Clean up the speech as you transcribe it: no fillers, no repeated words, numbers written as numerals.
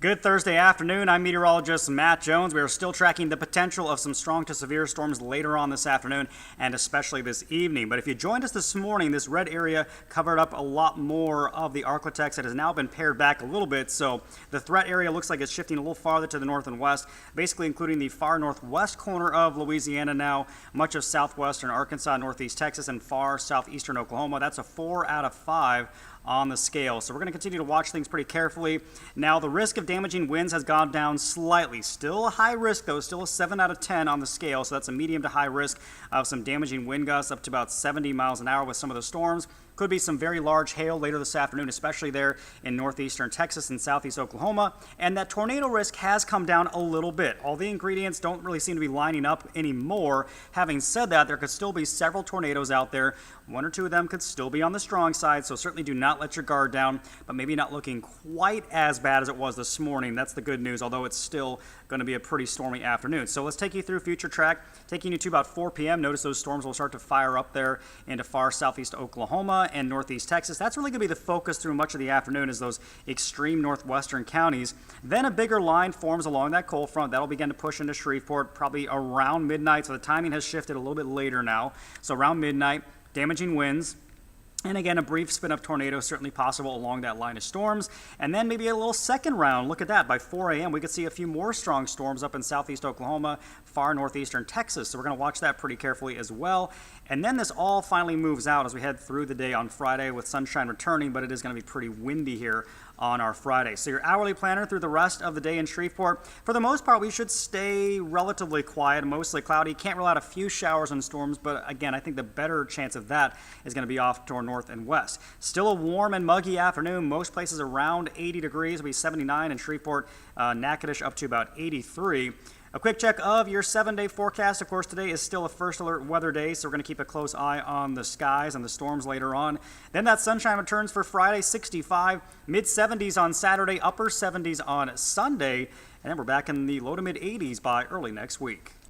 Good Thursday afternoon. I'm meteorologist Matt Jones. We are still tracking the potential of some strong to severe storms later on this afternoon and especially this evening. But if you joined us this morning, this red area covered up a lot more of the Arklatex. It has now been pared back a little bit, so the threat area looks like it's shifting a little farther to the north and west, basically including the far northwest corner of Louisiana now, much of southwestern Arkansas, northeast Texas, and far southeastern Oklahoma. That's a 4 out of 5 on the scale. So we're going to continue to watch things pretty carefully. Now, the risk of damaging winds has gone down slightly. Still a high risk, though, still a 7 out of 10 on the scale. So that's a medium to high risk of some damaging wind gusts up to about 70 miles an hour with some of the storms. Could be some very large hail later this afternoon, especially there in northeastern Texas and southeast Oklahoma. And that tornado risk has come down a little bit. All the ingredients don't really seem to be lining up anymore. Having said that, there could still be several tornadoes out there. One or two of them could still be on the strong side, so certainly do not let your guard down, but maybe not looking quite as bad as it was this morning. That's the good news, although it's still going to be a pretty stormy afternoon. So let's take you through future track, taking you to about 4 p.m. Notice those storms will start to fire up there into far southeast Oklahoma and northeast Texas. That's really going to be the focus through much of the afternoon, is those extreme northwestern counties. Then a bigger line forms along that cold front. That'll begin to push into Shreveport probably around midnight, so the timing has shifted a little bit later now. So around midnight, damaging winds. And again, a brief spin-up tornado certainly possible along that line of storms. And then maybe a little second round. Look at that. By 4 a.m., we could see a few more strong storms up in southeast Oklahoma, far northeastern Texas. So we're going to watch that pretty carefully as well. And then this all finally moves out as we head through the day on Friday with sunshine returning, but it is going to be pretty windy here on our Friday. So your hourly planner through the rest of the day in Shreveport, for the most part, we should stay relatively quiet, mostly cloudy. Can't rule out a few showers and storms, but again, I think the better chance of that is going to be off toward north and west. Still a warm and muggy afternoon. Most places around 80 degrees. It'll be 79 in Shreveport, Natchitoches up to about 83. A quick check of your 7-day forecast. Of course, today is still a first alert weather day, so we're going to keep a close eye on the skies and the storms later on. Then that sunshine returns for Friday, 65, mid-70s on Saturday, upper 70s on Sunday, and then we're back in the low to mid-80s by early next week.